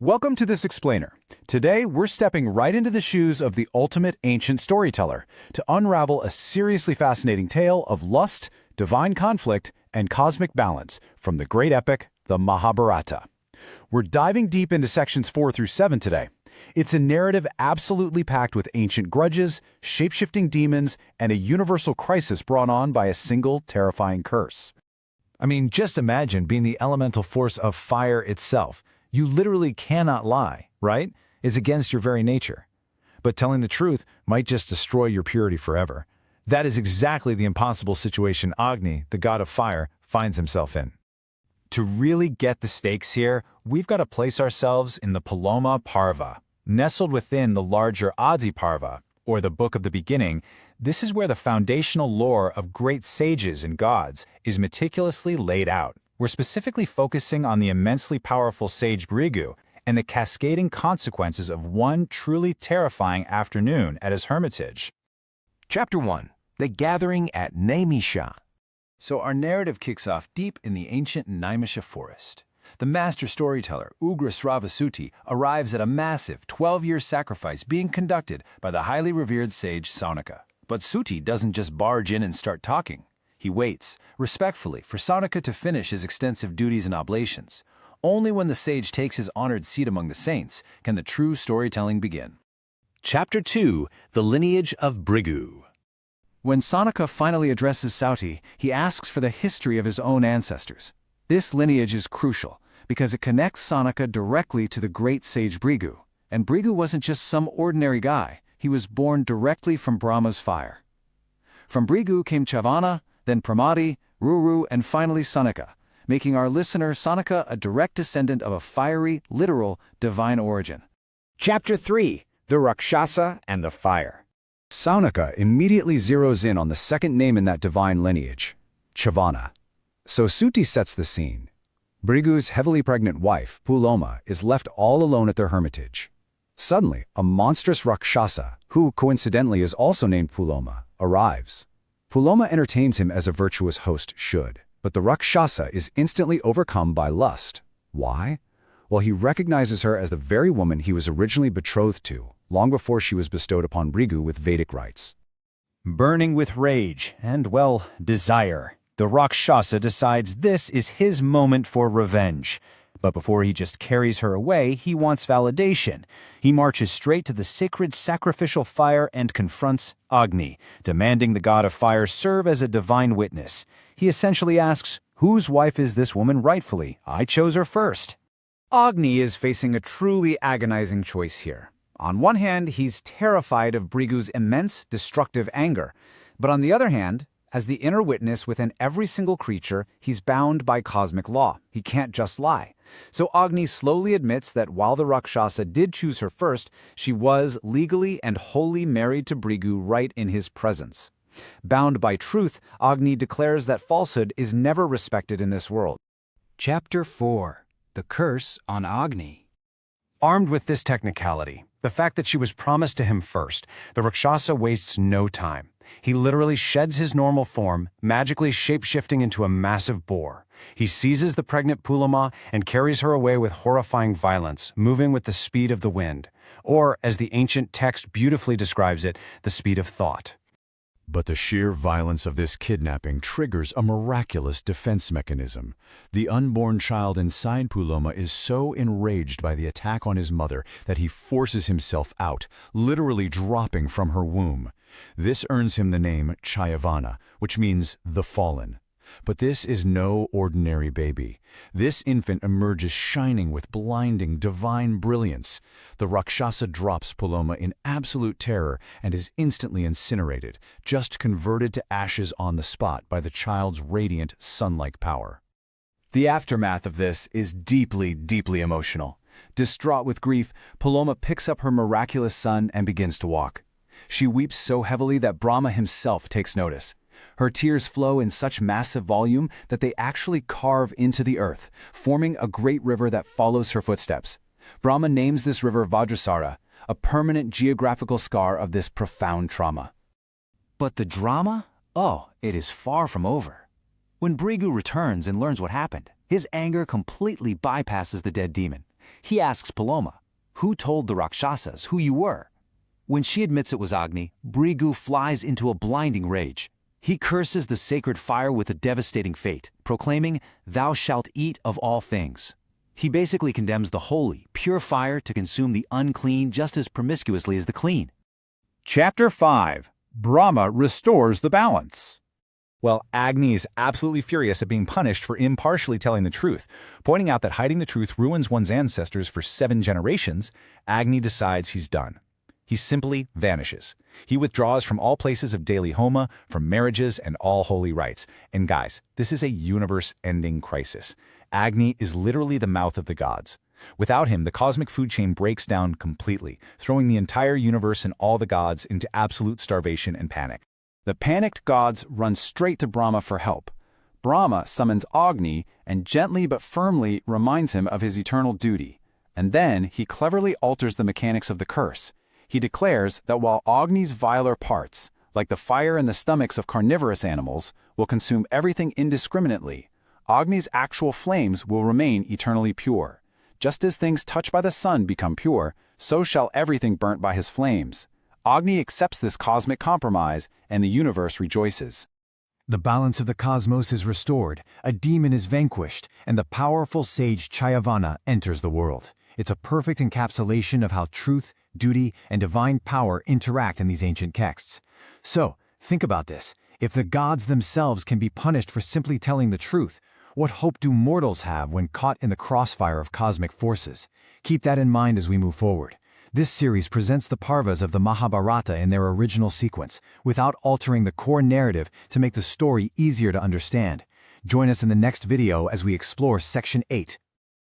Welcome to this explainer. Today, we're stepping right into the shoes of the ultimate ancient storyteller to unravel a seriously fascinating tale of lust, divine conflict, and cosmic balance from the great epic, the Mahabharata. We're diving deep into sections 4 through 7 today. It's a narrative absolutely packed with ancient grudges, shape-shifting demons, and a universal crisis brought on by a single terrifying curse. I mean, just imagine being the elemental force of fire itself. You literally cannot lie, right? It's against your very nature. But telling the truth might just destroy your purity forever. That is exactly the impossible situation Agni, the god of fire, finds himself in. To really get the stakes here, we've got to place ourselves in the Puloma Parva. Nestled within the larger Adi Parva, or the Book of the Beginning, this is where the foundational lore of great sages and gods is meticulously laid out. We're specifically focusing on the immensely powerful sage Bhrigu and the cascading consequences of one truly terrifying afternoon at his hermitage. Chapter 1. The Gathering at Naimisha. So our narrative kicks off deep in the ancient Naimisha forest. The master storyteller, Ugrasrava Sauti, arrives at a massive 12-year sacrifice being conducted by the highly revered sage Saunaka. But Sauti doesn't just barge in and start talking. He waits, respectfully, for Saunaka to finish his extensive duties and oblations. Only when the sage takes his honored seat among the saints can the true storytelling begin. Chapter 2. The Lineage of Bhrigu. When Saunaka finally addresses Sauti, he asks for the history of his own ancestors. This lineage is crucial because it connects Saunaka directly to the great sage Bhrigu. And Bhrigu wasn't just some ordinary guy. He was born directly from Brahma's fire. From Bhrigu came Chyavana, then Pramati, Ruru, and finally Saunaka, making our listener Saunaka a direct descendant of a fiery, literal, divine origin. Chapter 3. The Rakshasa and the Fire. Saunaka immediately zeroes in on the second name in that divine lineage, Chyavana. So Sauti sets the scene. Bhrigu's heavily pregnant wife, Puloma, is left all alone at their hermitage. Suddenly, a monstrous Rakshasa, who coincidentally is also named Puloma, arrives. Puloma entertains him as a virtuous host should, but the Rakshasa is instantly overcome by lust. Why? Well, he recognizes her as the very woman he was originally betrothed to, long before she was bestowed upon Bhrigu with Vedic rites. Burning with rage and, well, desire, the Rakshasa decides this is his moment for revenge. But before he just carries her away, he wants validation. He marches straight to the sacred sacrificial fire and confronts Agni, demanding the god of fire serve as a divine witness. He essentially asks, "Whose wife is this woman rightfully? I chose her first." Agni is facing a truly agonizing choice here. On one hand, he's terrified of Bhrigu's immense, destructive anger. But on the other hand, as the inner witness within every single creature, he's bound by cosmic law. He can't just lie. So Agni slowly admits that while the Rakshasa did choose her first, she was legally and wholly married to Bhrigu right in his presence. Bound by truth, Agni declares that falsehood is never respected in this world. Chapter 4. The Curse on Agni. Armed with this technicality, the fact that she was promised to him first, the Rakshasa wastes no time. He literally sheds his normal form, magically shape-shifting into a massive boar. He seizes the pregnant Puloma and carries her away with horrifying violence, moving with the speed of the wind, or, as the ancient text beautifully describes it, the speed of thought. But the sheer violence of this kidnapping triggers a miraculous defense mechanism. The unborn child inside Puloma is so enraged by the attack on his mother that he forces himself out, literally dropping from her womb. This earns him the name Chyavana, which means the fallen. But this is no ordinary baby. This infant emerges shining with blinding, divine brilliance. The Rakshasa drops Puloma in absolute terror and is instantly incinerated, just converted to ashes on the spot by the child's radiant, sun-like power. The aftermath of this is deeply, deeply emotional. Distraught with grief, Puloma picks up her miraculous son and begins to walk. She weeps so heavily that Brahma himself takes notice. Her tears flow in such massive volume that they actually carve into the earth, forming a great river that follows her footsteps. Brahma names this river Vajrasara, a permanent geographical scar of this profound trauma. But the drama? Oh, it is far from over. When Bhrigu returns and learns what happened, his anger completely bypasses the dead demon. He asks Puloma, "Who told the Rakshasas who you were?" When she admits it was Agni, Bhrigu flies into a blinding rage. He curses the sacred fire with a devastating fate, proclaiming, "Thou shalt eat of all things." He basically condemns the holy, pure fire to consume the unclean just as promiscuously as the clean. Chapter 5. Brahma restores the balance. Well, Agni is absolutely furious at being punished for impartially telling the truth. Pointing out that hiding the truth ruins one's ancestors for 7 generations, Agni decides he's done. He simply vanishes. He withdraws from all places of daily homa, from marriages and all holy rites. And guys, this is a universe-ending crisis. Agni is literally the mouth of the gods. Without him, the cosmic food chain breaks down completely, throwing the entire universe and all the gods into absolute starvation and panic. The panicked gods run straight to Brahma for help. Brahma summons Agni and gently but firmly reminds him of his eternal duty. And then he cleverly alters the mechanics of the curse. He declares that while Agni's viler parts, like the fire in the stomachs of carnivorous animals, will consume everything indiscriminately, Agni's actual flames will remain eternally pure. Just as things touched by the sun become pure, so shall everything burnt by his flames. Agni accepts this cosmic compromise, and the universe rejoices. The balance of the cosmos is restored, a demon is vanquished, and the powerful sage Chyavana enters the world. It's a perfect encapsulation of how truth, duty, and divine power interact in these ancient texts. So, think about this. If the gods themselves can be punished for simply telling the truth, what hope do mortals have when caught in the crossfire of cosmic forces? Keep that in mind as we move forward. This series presents the Parvas of the Mahabharata in their original sequence, without altering the core narrative to make the story easier to understand. Join us in the next video as we explore Section 8,